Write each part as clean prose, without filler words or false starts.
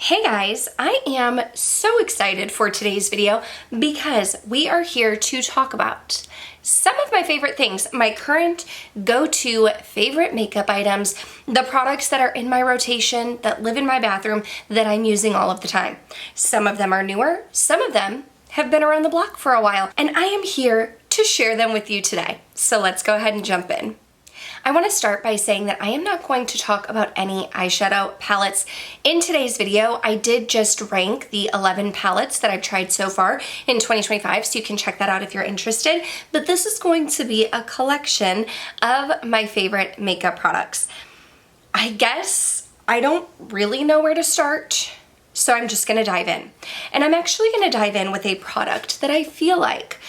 Hey guys, I am so excited for today's video because we are here to talk about some of my favorite things, my current go-to favorite makeup items, the products that are in my rotation, that live in my bathroom, that I'm using all of the time. Some of them are newer, some of them have been around the block for a while, and I am here to share them with you today. So let's go ahead and jump in. I want to start by saying that I am not going to talk about any eyeshadow palettes in today's video. I did just rank the 11 palettes that I've tried so far in 2025, so you can check that out if you're interested. But this is going to be a collection of my favorite makeup products. I guess I don't really know where to start, so I'm just going to dive in. And I'm actually going to dive in with a product that I feel like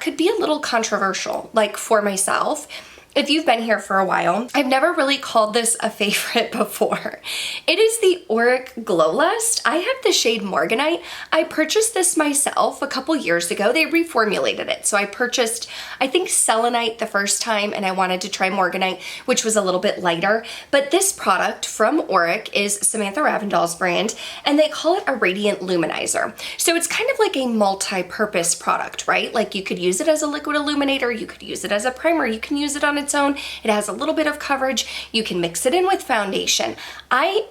could be a little controversial, like for myself. If you've been here for a while, I've never really called this a favorite before. It is the Auric Glow Lust. I have the shade Morganite. I purchased this myself a couple years ago. They reformulated it. So I purchased, I think, Selenite the first time, and I wanted to try Morganite, which was a little bit lighter. But this product from Auric is Samantha Ravindal's brand, and they call it a Radiant Luminizer. So it's kind of like a multi-purpose product, right? Like you could use it as a liquid illuminator, you could use it as a primer, you can use it on its own. It has a little bit of coverage. You can mix it in with foundation. I've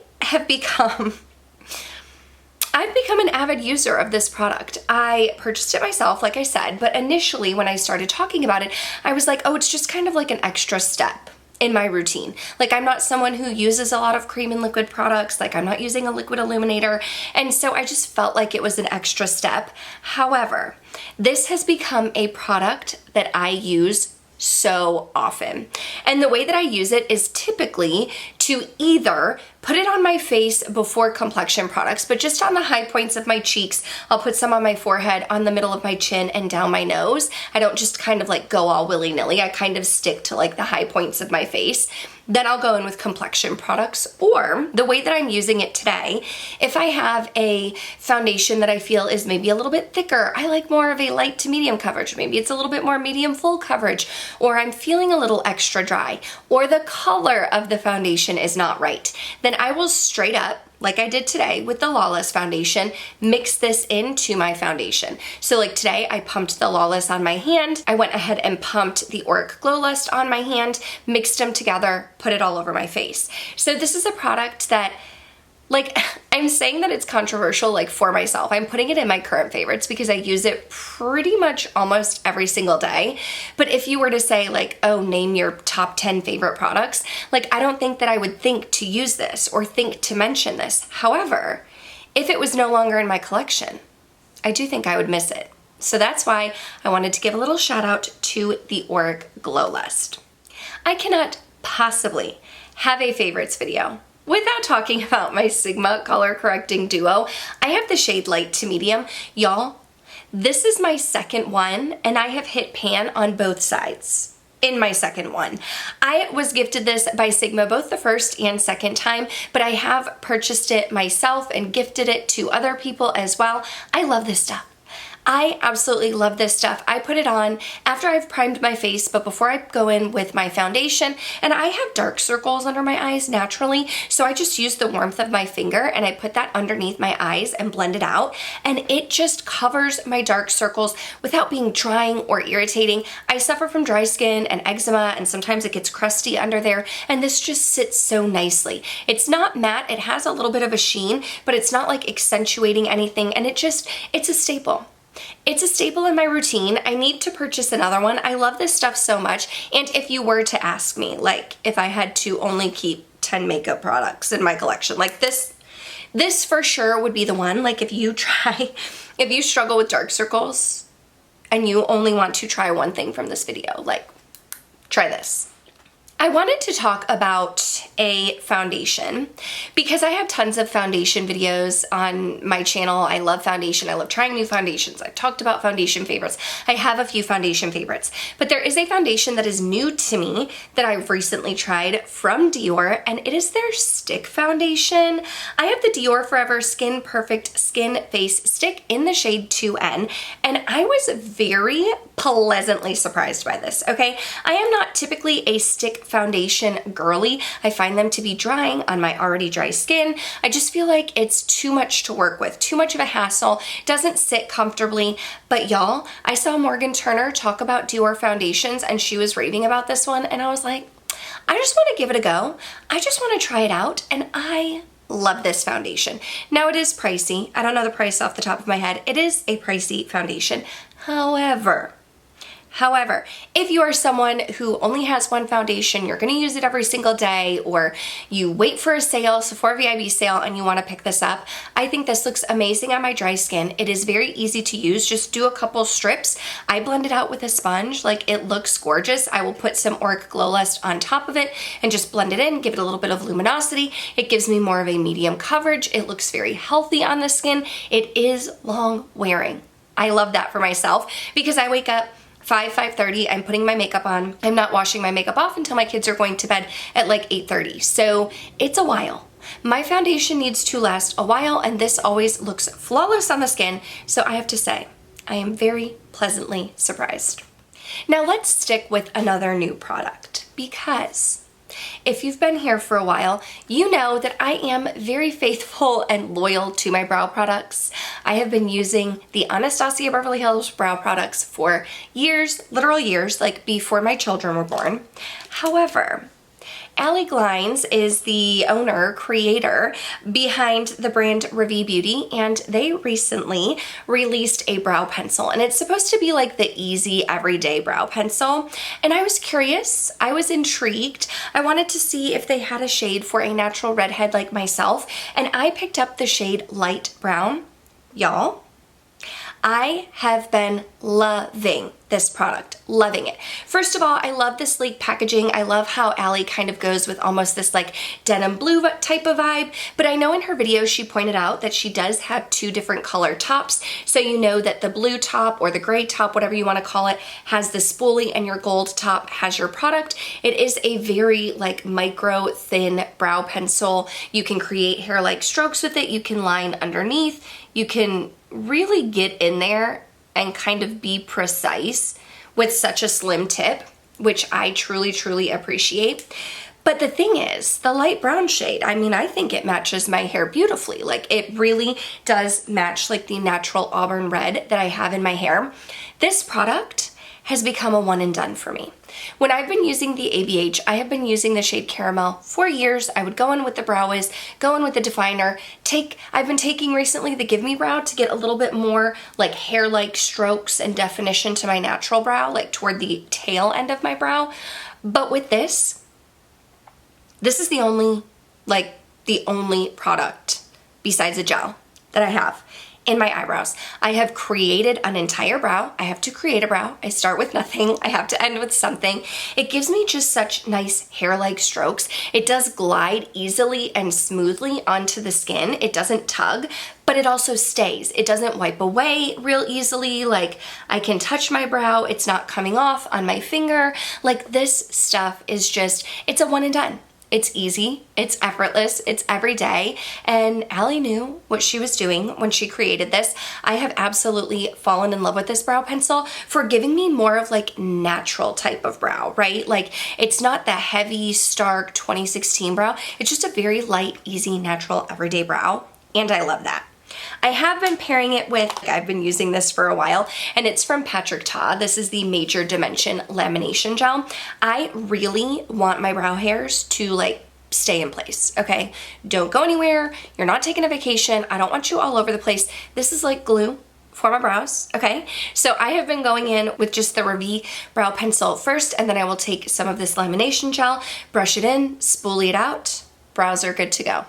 become an avid user of this product. I purchased it myself, like I said, but initially when I started talking about it, I was like, oh, it's just kind of like an extra step in my routine. Like, I'm not someone who uses a lot of cream and liquid products. Like, I'm not using a liquid illuminator. And so I just felt like it was an extra step. However, this has become a product that I use so often. And the way that I use it is typically to either put it on my face before complexion products, but just on the high points of my cheeks. I'll put some on my forehead, on the middle of my chin, and down my nose. I don't just kind of like go all willy-nilly. I kind of stick to like the high points of my face. Then I'll go in with complexion products, or the way that I'm using it today, if I have a foundation that I feel is maybe a little bit thicker, I like more of a light to medium coverage. Maybe it's a little bit more medium full coverage, or I'm feeling a little extra dry, or the color of the foundation is not right. Then I will straight up, like I did today with the Lawless foundation, mix this into my foundation. So like today I pumped the Lawless on my hand. I went ahead and pumped the Auric Glow Lust on my hand, mixed them together, put it all over my face. So this is a product that, like, I'm saying that it's controversial, like, for myself. I'm putting it in my current favorites because I use it pretty much almost every single day. But if you were to say, like, oh, name your top 10 favorite products, like, I don't think that I would think to use this or think to mention this. However, if it was no longer in my collection, I do think I would miss it. So that's why I wanted to give a little shout out to the Auric Glow Lust. I cannot possibly have a favorites video without talking about my Sigma color correcting duo. I have the shade light to medium. Y'all, this is my second one, and I have hit pan on both sides in my second one. I was gifted this by Sigma both the first and second time, but I have purchased it myself and gifted it to other people as well. I love this stuff. I absolutely love this stuff. I put it on after I've primed my face, but before I go in with my foundation, and I have dark circles under my eyes naturally, so I just use the warmth of my finger and I put that underneath my eyes and blend it out, and it just covers my dark circles without being drying or irritating. I suffer from dry skin and eczema, and sometimes it gets crusty under there, and this just sits so nicely. It's not matte, it has a little bit of a sheen, but it's not like accentuating anything, and it's a staple. It's a staple in my routine. I need to purchase another one. I love this stuff so much. And if you were to ask me, like, if I had to only keep 10 makeup products in my collection, like this for sure would be the one. Like, if you struggle with dark circles and you only want to try one thing from this video, like, try this. I wanted to talk about a foundation because I have tons of foundation videos on my channel. I love foundation. I love trying new foundations. I've talked about foundation favorites. I have a few foundation favorites, but there is a foundation that is new to me that I've recently tried from Dior, and it is their stick foundation. I have the Dior Forever Skin Perfect Skin Face Stick in the shade 2N, and I was very pleasantly surprised by this, okay? I am not typically a stick foundation girly. I find them to be drying on my already dry skin. I just feel like it's too much to work with, too much of a hassle, doesn't sit comfortably. But y'all, I saw Morgan Turner talk about Dior foundations and she was raving about this one and I was like, I just want to give it a go. I just want to try it out and I love this foundation. Now it is pricey. I don't know the price off the top of my head. It is a pricey foundation. However, if you are someone who only has one foundation, you're going to use it every single day, or you wait for a sale, Sephora VIB sale, and you want to pick this up, I think this looks amazing on my dry skin. It is very easy to use. Just do a couple strips. I blend it out with a sponge. Like, it looks gorgeous. I will put some Auric Glow Lust on top of it and just blend it in, give it a little bit of luminosity. It gives me more of a medium coverage. It looks very healthy on the skin. It is long wearing. I love that for myself because I wake up 5:30, I'm putting my makeup on. I'm not washing my makeup off until my kids are going to bed at like 8:30. So it's a while. My foundation needs to last a while and this always looks flawless on the skin. So I have to say, I am very pleasantly surprised. Now let's stick with another new product because if you've been here for a while, you know that I am very faithful and loyal to my brow products. I have been using the Anastasia Beverly Hills brow products for years, literal years, like before my children were born. However, Allie Glines is the owner, creator behind the brand Ravie Beauty, and they recently released a brow pencil, and it's supposed to be like the easy everyday brow pencil. And I was curious, I was intrigued. I wanted to see if they had a shade for a natural redhead like myself, and I picked up the shade Light Brown. Y'all, I have been loving this product, loving it. First of all, I love the sleek packaging. I love how Allie kind of goes with almost this like denim blue type of vibe, but I know in her video she pointed out that she does have two different color tops, so you know that the blue top or the gray top, whatever you want to call it, has the spoolie and your gold top has your product. It is a very like micro thin brow pencil. You can create hair-like strokes with it. You can line underneath. You can really get in there and kind of be precise with such a slim tip, which I truly, truly appreciate. But the thing is, the light brown shade, I mean, I think it matches my hair beautifully. Like, it really does match like the natural auburn red that I have in my hair. This product has become a one and done for me. When I've been using the ABH, I have been using the shade Caramel for years. I would go in with the Brow Wiz, go in with the definer, I've been taking recently the Give Me Brow to get a little bit more like hair-like strokes and definition to my natural brow, like toward the tail end of my brow. But with this is the only product besides a gel that I have in my eyebrows. I have created an entire brow. I have to create a brow. I start with nothing. I have to end with something. It gives me just such nice hair-like strokes. It does glide easily and smoothly onto the skin. It doesn't tug, but it also stays. It doesn't wipe away real easily. Like, I can touch my brow. It's not coming off on my finger. Like, this stuff is just, it's a one and done. It's easy, it's effortless, it's everyday, and Allie knew what she was doing when she created this. I have absolutely fallen in love with this brow pencil for giving me more of like natural type of brow, right? Like, it's not the heavy, stark 2016 brow. It's just a very light, easy, natural, everyday brow, and I love that. I have been pairing it with, I've been using this for a while, and it's from Patrick Ta. This is the Major Dimension Lamination Gel. I really want my brow hairs to like stay in place, okay? Don't go anywhere. You're not taking a vacation. I don't want you all over the place. This is like glue for my brows, okay? So I have been going in with just the Ravie brow pencil first, and then I will take some of this lamination gel, brush it in, spoolie it out. Brows are good to go.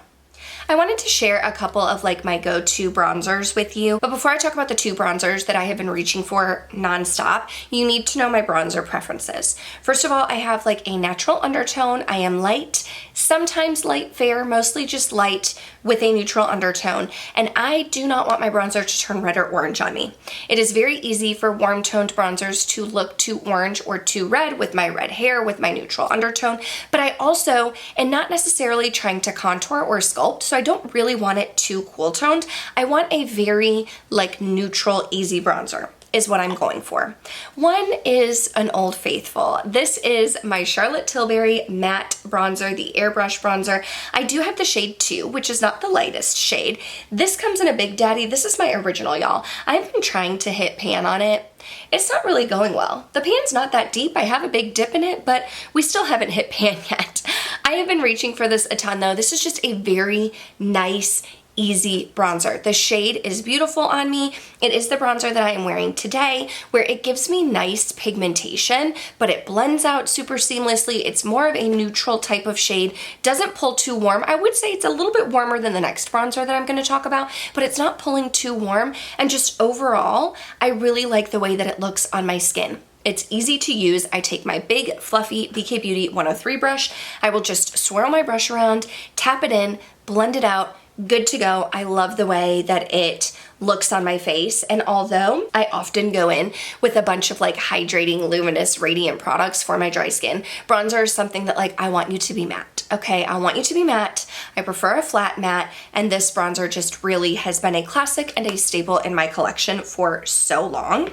I wanted to share a couple of like my go-to bronzers with you, but before I talk about the two bronzers that I have been reaching for nonstop, you need to know my bronzer preferences. First of all, I have like a natural undertone. I am light, sometimes light fair, mostly just light with a neutral undertone, and I do not want my bronzer to turn red or orange on me. It is very easy for warm toned bronzers to look too orange or too red with my red hair, with my neutral undertone, but I also am not necessarily trying to contour or sculpt, so I don't really want it too cool toned. I want a very like neutral, easy bronzer. is what I'm going for. One is an old faithful. This is my Charlotte Tilbury matte bronzer, the airbrush bronzer. I do have the shade 2, which is not the lightest shade. This comes in a Big Daddy. This is my original, y'all. I've been trying to hit pan on it. It's not really going well. The pan's not that deep. I have a big dip in it, but we still haven't hit pan yet. I have been reaching for this a ton though. This is just a very nice, easy bronzer. The shade is beautiful on me. It is the bronzer that I am wearing today, where it gives me nice pigmentation, but it blends out super seamlessly. It's more of a neutral type of shade. Doesn't pull too warm. I would say it's a little bit warmer than the next bronzer that I'm going to talk about, but it's not pulling too warm. And just overall, I really like the way that it looks on my skin. It's easy to use. I take my big fluffy BK-Beauty 103 brush. I will just swirl my brush around, tap it in, blend it out, good to go. I love the way that it looks on my face. And although I often go in with a bunch of like hydrating, luminous, radiant products for my dry skin, bronzer is something that like, I want you to be matte. Okay, I want you to be matte. I prefer a flat matte, and this bronzer just really has been a classic and a staple in my collection for so long.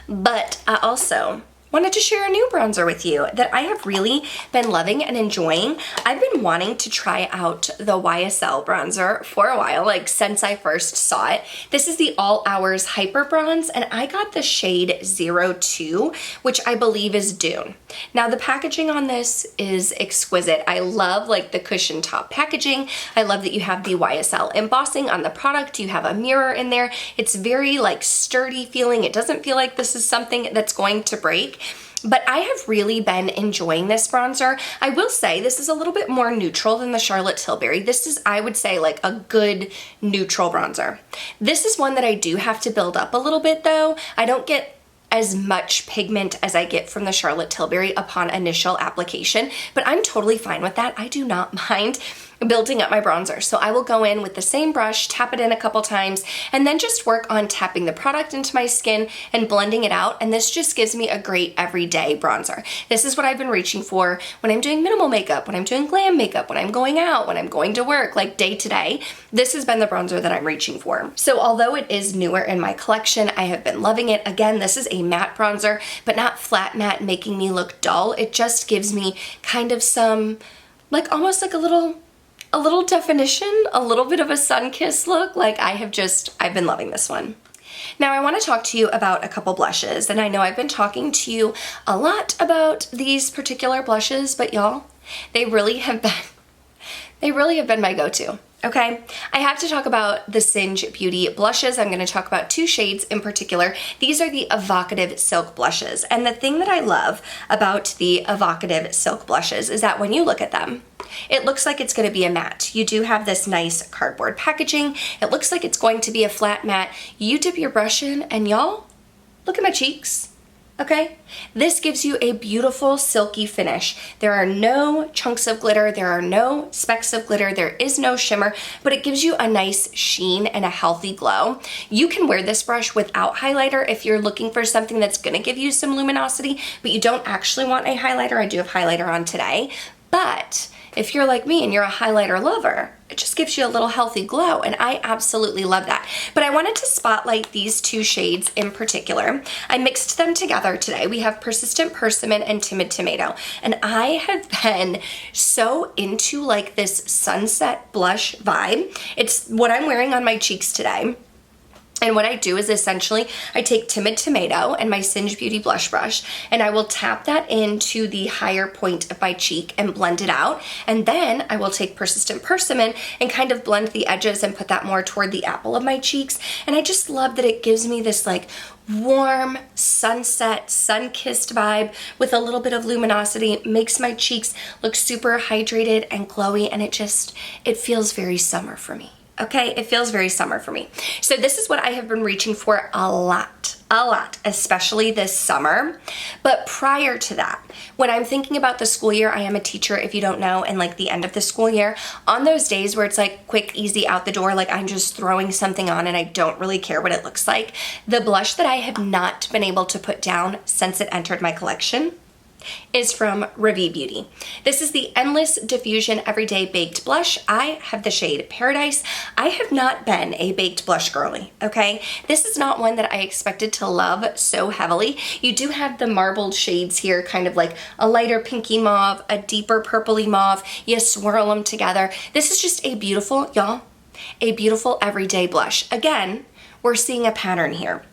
But I also wanted to share a new bronzer with you that I have really been loving and enjoying. I've been wanting to try out the YSL bronzer for a while, like since I first saw it. This is the All Hours Hyper Bronze, and I got the shade 02, which I believe is Dune. Now the packaging on this is exquisite. I love like the cushion top packaging. I love that you have the YSL embossing on the product. You have a mirror in there. It's very like sturdy feeling. It doesn't feel like this is something that's going to break. But I have really been enjoying this bronzer. I will say this is a little bit more neutral than the Charlotte Tilbury. This is, I would say, like a good neutral bronzer. This is one that I do have to build up a little bit though. I don't get as much pigment as I get from the Charlotte Tilbury upon initial application, but I'm totally fine with that. I do not mind building up my bronzer. So I will go in with the same brush, tap it in a couple times, and then just work on tapping the product into my skin and blending it out. And this just gives me a great everyday bronzer. This is what I've been reaching for when I'm doing minimal makeup, when I'm doing glam makeup, when I'm going out, when I'm going to work, like day to day. This has been the bronzer that I'm reaching for. So although it is newer in my collection, I have been loving it. Again, this is a matte bronzer, but not flat matte making me look dull. It just gives me kind of some, like almost like a little definition, a little bit of a sun-kissed look. Like I've been loving this one. Now I want to talk to you about a couple blushes, and I know I've been talking to you a lot about these particular blushes, but y'all, they really have been my go-to. Okay, I have to talk about the Singe Beauty blushes. I'm going to talk about two shades in particular. These are the Evocative Silk blushes. And the thing that I love about the Evocative Silk blushes is that when you look at them, it looks like it's going to be a matte. You do have this nice cardboard packaging. It looks like it's going to be a flat matte. You dip your brush in and y'all, look at my cheeks. Okay, this gives you a beautiful silky finish. There are no chunks of glitter, there are no specks of glitter, there is no shimmer, but it gives you a nice sheen and a healthy glow. You can wear this brush without highlighter if you're looking for something that's gonna give you some luminosity, but you don't actually want a highlighter. I do have highlighter on today, but if you're like me and you're a highlighter lover, it just gives you a little healthy glow, and I absolutely love that. But I wanted to spotlight these two shades in particular. I mixed them together today. We have Persistent Persimmon and Timid Tomato, and I have been so into like this sunset blush vibe. It's what I'm wearing on my cheeks today. And what I do is essentially I take Timid Tomato and my Singe Beauty blush brush, and I will tap that into the higher point of my cheek and blend it out. And then I will take Persistent Persimmon and kind of blend the edges and put that more toward the apple of my cheeks. And I just love that it gives me this like warm sunset, sun-kissed vibe with a little bit of luminosity. It makes my cheeks look super hydrated and glowy, and it feels very summer for me. Okay, it feels very summer for me. So this is what I have been reaching for a lot, especially this summer. But prior to that, when I'm thinking about the school year, I am a teacher, if you don't know, and like the end of the school year, on those days where it's like quick, easy, out the door, like I'm just throwing something on and I don't really care what it looks like, the blush that I have not been able to put down since it entered my collection is from Ravie Beauty. This is the Endless Diffusion Everyday Baked Blush. I have the shade Paradise. I have not been a baked blush girly, okay? This is not one that I expected to love so heavily. You do have the marbled shades here, kind of like a lighter pinky mauve, a deeper purpley mauve. You swirl them together. This is just a beautiful, y'all, a beautiful everyday blush. Again, we're seeing a pattern here.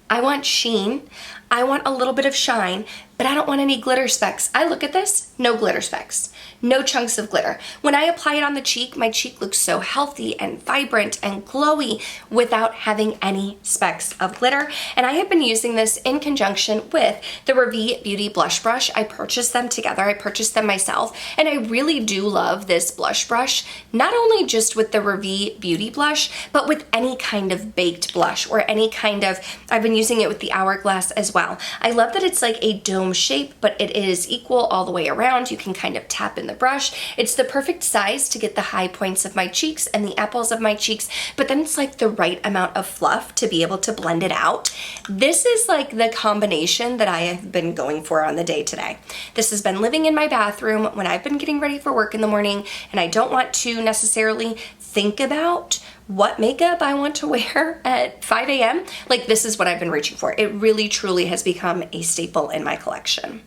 I want sheen, I want a little bit of shine, but I don't want any glitter specks. I look at this, no glitter specks, no chunks of glitter. When I apply it on the cheek, my cheek looks so healthy and vibrant and glowy without having any specks of glitter. And I have been using this in conjunction with the Ravie Beauty blush brush. I purchased them together, I purchased them myself, and I really do love this blush brush, not only just with the Ravie Beauty blush, but with any kind of baked blush or any kind of, I've been using it with the Hourglass as well. I love that it's like a dome shape, but it is equal all the way around. You can kind of tap in the brush. It's the perfect size to get the high points of my cheeks and the apples of my cheeks, but then it's like the right amount of fluff to be able to blend it out. This is like the combination that I have been going for on the day today. This has been living in my bathroom when I've been getting ready for work in the morning and I don't want to necessarily think about what makeup I want to wear at 5 a.m. Like, this is what I've been reaching for. It really truly has become a staple in my collection.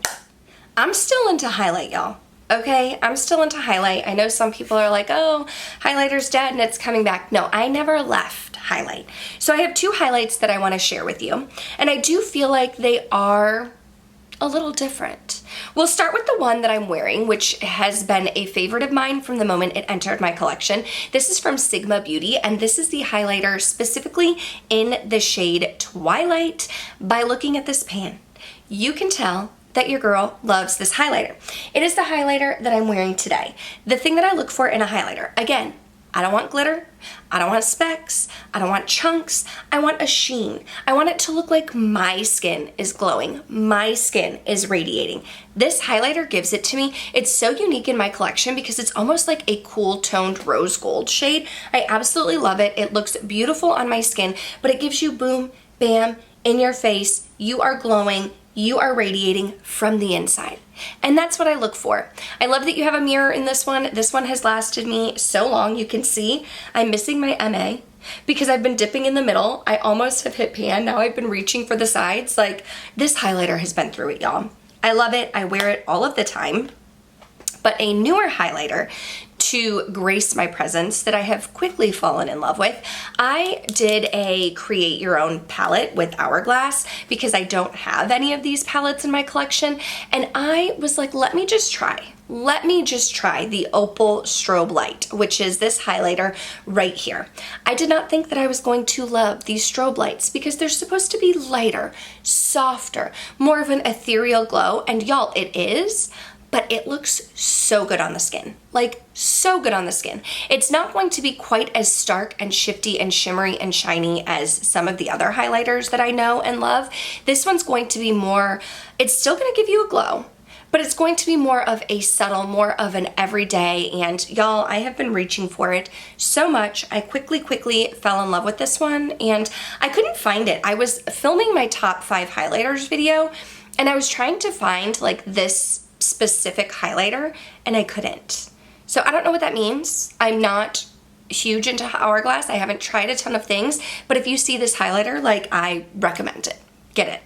I'm still into highlight, y'all. Okay, I'm still into highlight. I know some people are like, oh, highlighter's dead and it's coming back. No, I never left highlight. So I have two highlights that I want to share with you. And I do feel like they are a little different. We'll start with the one that I'm wearing, which has been a favorite of mine from the moment it entered my collection. This is from Singe Beauty, and this is the highlighter specifically in the shade Twilight. By looking at this pan, you can tell that your girl loves this highlighter. It is the highlighter that I'm wearing today. The thing that I look for in a highlighter, again, I don't want glitter, I don't want specks, I don't want chunks, I want a sheen. I want it to look like my skin is glowing, my skin is radiating. This highlighter gives it to me. It's so unique in my collection because it's almost like a cool toned rose gold shade. I absolutely love it. It looks beautiful on my skin, but it gives you boom, bam, in your face. You are glowing, you are radiating from the inside. And that's what I look for. I love that you have a mirror in this one. This one has lasted me so long. You can see I'm missing my MA because I've been dipping in the middle. I almost have hit pan. Now I've been reaching for the sides. Like, this highlighter has been through it, y'all. I love it. I wear it all of the time. But a newer highlighter to grace my presence that I have quickly fallen in love with. I did a create your own palette with Hourglass because I don't have any of these palettes in my collection, and I was like, let me just try the Opal Strobe Light, which is this highlighter right here. I did not think that I was going to love these strobe lights because they're supposed to be lighter, softer, more of an ethereal glow, and y'all, it is, but it looks so good on the skin. Like, so good on the skin. It's not going to be quite as stark and shifty and shimmery and shiny as some of the other highlighters that I know and love. This one's going to be more, it's still gonna give you a glow, but it's going to be more of a subtle, more of an everyday, and y'all, I have been reaching for it so much. I quickly fell in love with this one, and I couldn't find it. I was filming my top 5 highlighters video, and I was trying to find like this specific highlighter, and I couldn't. So I don't know what that means. I'm not huge into Hourglass. I haven't tried a ton of things, but if you see this highlighter, like, I recommend it. Get it.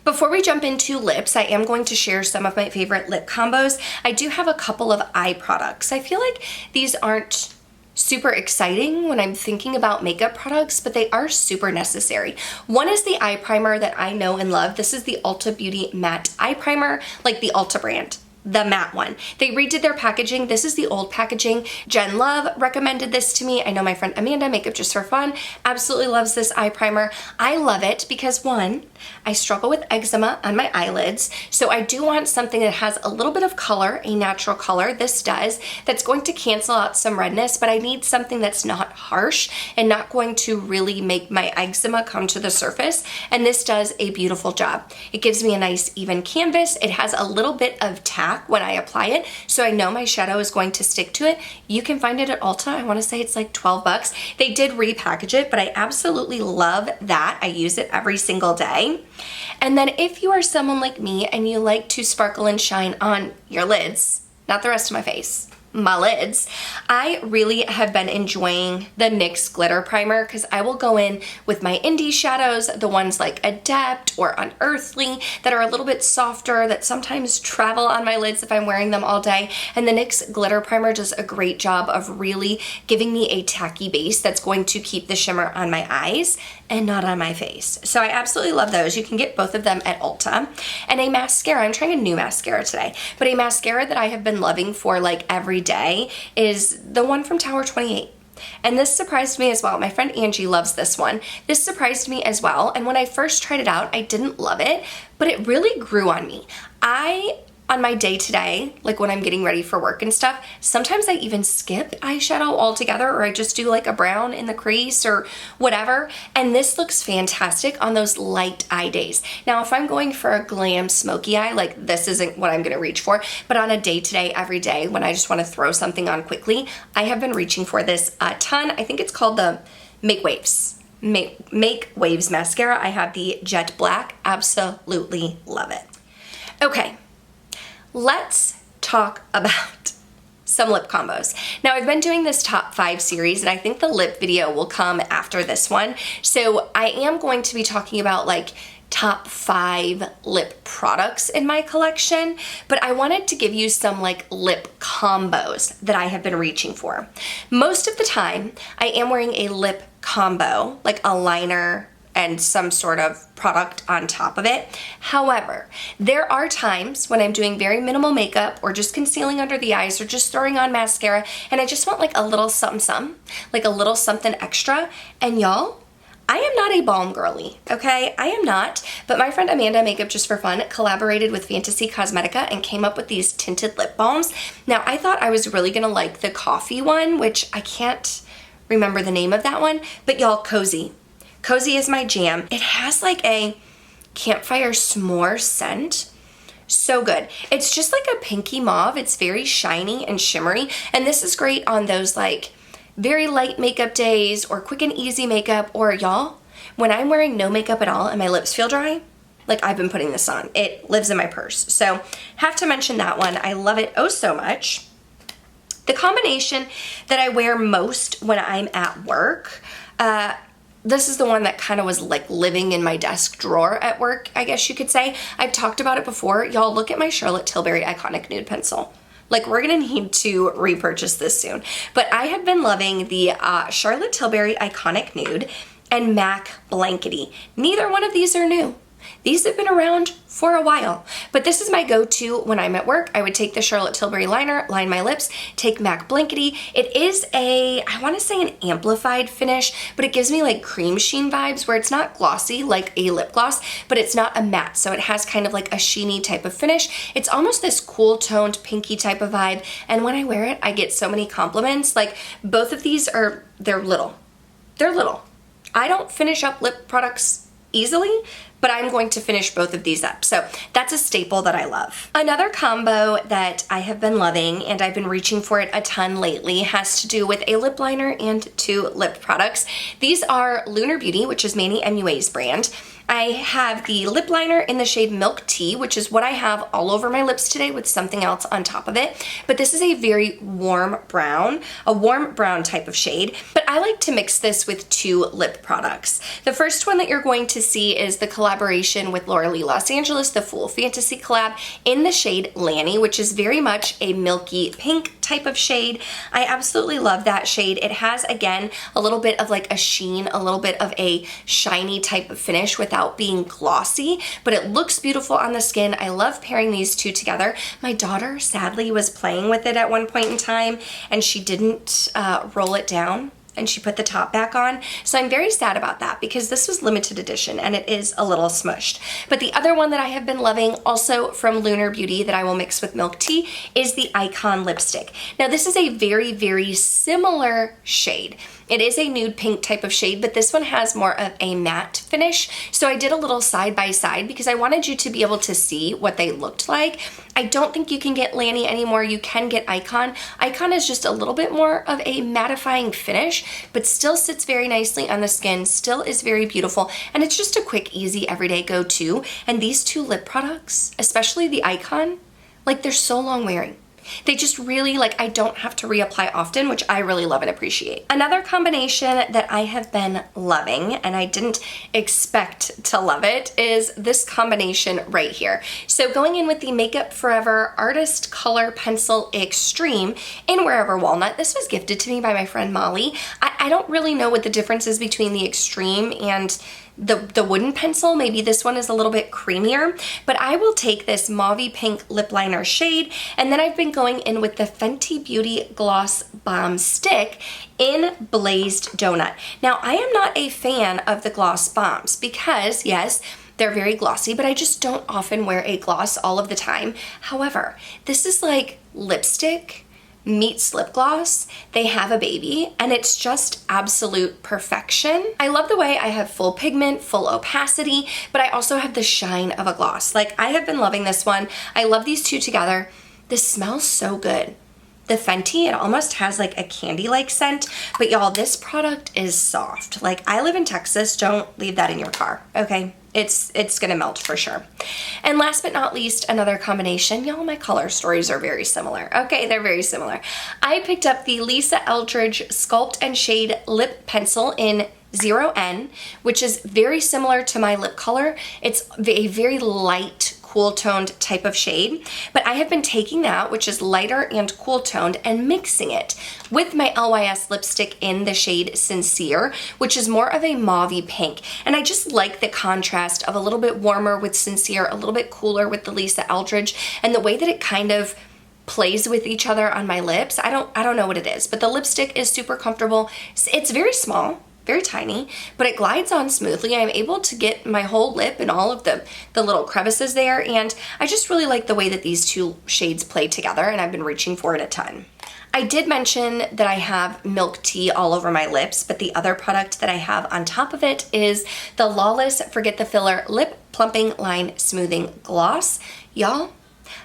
Before we jump into lips, I am going to share some of my favorite lip combos. I do have a couple of eye products. I feel like these aren't super exciting when I'm thinking about makeup products, but they are super necessary. One is the eye primer that I know and love. This is the Ulta Beauty Matte Eye Primer, like the Ulta brand. The matte one. They redid their packaging. This is the old packaging. Jen Love recommended this to me. I know my friend Amanda, Makeup Just for Fun, absolutely loves this eye primer. I love it because, one, I struggle with eczema on my eyelids, so I do want something that has a little bit of color, a natural color. This does. That's going to cancel out some redness, but I need something that's not harsh and not going to really make my eczema come to the surface, and this does a beautiful job. It gives me a nice even canvas. It has a little bit of tap black when I apply it, so I know my shadow is going to stick to it. You can find it at Ulta. I want to say it's like 12 bucks. They did repackage it, but I absolutely love that. I use it every single day. And then if you are someone like me and you like to sparkle and shine on your lids, not the rest of my face, my lids, I really have been enjoying the NYX glitter primer because I will go in with my indie shadows, the ones like Adept or Unearthly that are a little bit softer, that sometimes travel on my lids if I'm wearing them all day. And the NYX glitter primer does a great job of really giving me a tacky base that's going to keep the shimmer on my eyes and not on my face. So I absolutely love those. You can get both of them at Ulta. And a mascara, I'm trying a new mascara today, but a mascara that I have been loving for like every day is the one from Tower 28. And this surprised me as well. My friend Angie loves this one. This surprised me as well. And when I first tried it out, I didn't love it, but it really grew on me. On my day-to-day, like when I'm getting ready for work and stuff, sometimes I even skip eyeshadow altogether, or I just do like a brown in the crease or whatever. And this looks fantastic on those light eye days. Now, if I'm going for a glam smoky eye, like this isn't what I'm gonna reach for, but on a day-to-day, every day, when I just wanna throw something on quickly, I have been reaching for this a ton. I think it's called the Make Waves mascara. I have the Jet Black, absolutely love it. Okay. Let's talk about some lip combos. Now, I've been doing this top 5 series, and I think the lip video will come after this one. So I am going to be talking about like top 5 lip products in my collection, but I wanted to give you some like lip combos that I have been reaching for. Most of the time, I am wearing a lip combo, like a liner and some sort of product on top of it. However, there are times when I'm doing very minimal makeup or just concealing under the eyes or just throwing on mascara and I just want like a little something, like a little something extra. And y'all, I am not a balm girly, okay? I am not, but my friend Amanda, Makeup Just for Fun, collaborated with Fantasy Cosmetica and came up with these tinted lip balms. Now, I thought I was really gonna like the coffee one, which I can't remember the name of that one, but y'all, Cozy. Cozy is my jam. It has like a campfire s'more scent. So good. It's just like a pinky mauve. It's very shiny and shimmery. And this is great on those like very light makeup days or quick and easy makeup. Or y'all, when I'm wearing no makeup at all and my lips feel dry, like I've been putting this on. It lives in my purse. So have to mention that one. I love it oh so much. The combination that I wear most when I'm at work, this is the one that kind of was like living in my desk drawer at work, I guess you could say. I've talked about it before. Y'all, look at my Charlotte Tilbury Iconic Nude Pencil. Like, we're gonna need to repurchase this soon. But I have been loving the Charlotte Tilbury Iconic Nude and MAC Blankety. Neither one of these are new. These have been around for a while, but this is my go-to when I'm at work. I would take the Charlotte Tilbury liner, line my lips, take MAC Blankety. It is I want to say an amplified finish, but it gives me like cream sheen vibes where it's not glossy like a lip gloss, but it's not a matte, so it has kind of like a sheeny type of finish. It's almost this cool toned pinky type of vibe, and when I wear it, I get so many compliments. Like, both of these they're little. They're little. I don't finish up lip products easily, but I'm going to finish both of these up. So that's a staple that I love. Another combo that I have been loving, and I've been reaching for it a ton lately, has to do with a lip liner and 2 lip products. These are Lunar Beauty, which is Manny MUA's brand. I have the lip liner in the shade Milk Tea, which is what I have all over my lips today with something else on top of it. But this is a very warm brown, a warm brown type of shade. But I like to mix this with 2 lip products. The first one that you're going to see is the collaboration with Laura Lee Los Angeles, the Full Fantasy collab in the shade Lanny, which is very much a milky pink type of shade. I absolutely love that shade. It has, again, a little bit of like a sheen, a little bit of a shiny type of finish without being glossy, but it looks beautiful on the skin. I love pairing these 2 together. My daughter sadly was playing with it at one point in time and she didn't roll it down and she put the top back on. So I'm very sad about that because this was limited edition and it is a little smushed. But the other one that I have been loving, also from Lunar Beauty, that I will mix with milk tea is the Icon lipstick. Now this is a very, very similar shade. It is a nude pink type of shade, but this one has more of a matte finish. So I did a little side by side because I wanted you to be able to see what they looked like. I don't think you can get Lanny anymore. You can get Icon. Icon is just a little bit more of a mattifying finish, but still sits very nicely on the skin, still is very beautiful, and it's just a quick, easy, everyday go-to. And these two lip products, especially the Icon, like they're so long wearing. They just really, like, I don't have to reapply often, which I really love and appreciate. Another combination that I have been loving, and I didn't expect to love it, is this combination right here. So going in with the Makeup Forever Artist Color Pencil Extreme in Wherever Walnut. This was gifted to me by my friend Molly. I don't really know what the difference is between the Extreme and the wooden pencil. Maybe this one is a little bit creamier, but I will take this mauve pink lip liner shade, and then I've been going in with the Fenty Beauty Gloss Bomb Stick in Blazed Donut. Now, I am not a fan of the gloss bombs because, yes, they're very glossy, but I just don't often wear a gloss all of the time. However, this is like lipstick meets lip gloss. They have a baby and it's just absolute perfection. I love the way I have full pigment, full opacity, but I also have the shine of a gloss. Like, I have been loving this one. I love these two together. This smells so good. The Fenty, it almost has like a candy-like scent, but y'all, this product is soft. Like, I live in Texas, don't leave that in your car, okay? It's gonna melt for sure. And last but not least, another combination. Y'all, my color stories are very similar. Okay, they're very similar. I picked up the Lisa Eldridge Sculpt and Shade Lip Pencil in 0N, which is very similar to my lip color. It's a very light, cool toned type of shade, but I have been taking that, which is lighter and cool toned, and mixing it with my LYS lipstick in the shade Sincere, which is more of a mauve pink. And I just like the contrast of a little bit warmer with Sincere, a little bit cooler with the Lisa Eldridge, and the way that it kind of plays with each other on my lips. I don't know what it is, but the lipstick is super comfortable. It's very small, very tiny, but it glides on smoothly. I'm able to get my whole lip and all of the little crevices there, and I just really like the way that these two shades play together, and I've been reaching for it a ton. I did mention that I have milk tea all over my lips, but the other product that I have on top of it is the Lawless Forget the Filler Lip Plumping Line Smoothing Gloss. Y'all,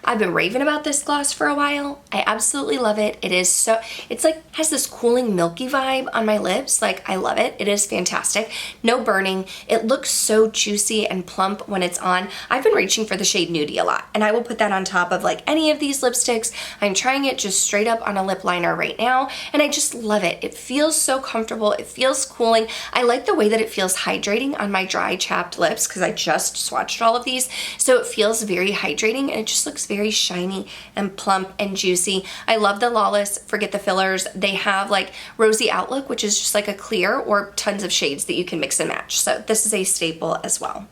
I've been raving about this gloss for a while. I absolutely love it. It is so, it's like, has this cooling milky vibe on my lips. Like, I love it. It is fantastic. No burning. It looks so juicy and plump when it's on. I've been reaching for the shade Nude a lot, and I will put that on top of like any of these lipsticks. I'm trying it just straight up on a lip liner right now, and I just love it. It feels so comfortable. It feels cooling. I like the way that it feels hydrating on my dry, chapped lips because I just swatched all of these. So it feels very hydrating, and it just looks very shiny and plump and juicy. I love the Lawless Forget the Fillers. They have like Rosy Outlook, which is just like a clear, or tons of shades that you can mix and match. So this is a staple as well.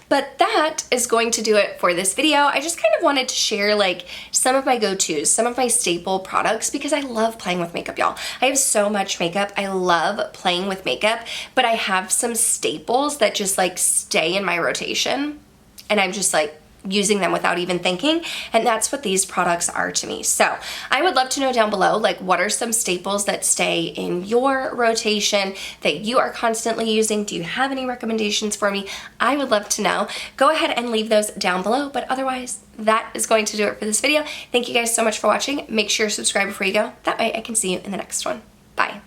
But that is going to do it for this video. I just kind of wanted to share like some of my go-tos, some of my staple products, because I love playing with makeup, y'all. I have so much makeup. I love playing with makeup, but I have some staples that just like stay in my rotation, and I'm just like using them without even thinking, and that's what these products are to me. So I would love to know down below, like, what are some staples that stay in your rotation that you are constantly using? Do you have any recommendations for me? I would love to know. Go ahead and leave those down below, but otherwise, that is going to do it for this video. Thank you guys so much for watching. Make sure to subscribe before you go. That way I can see you in the next one. Bye.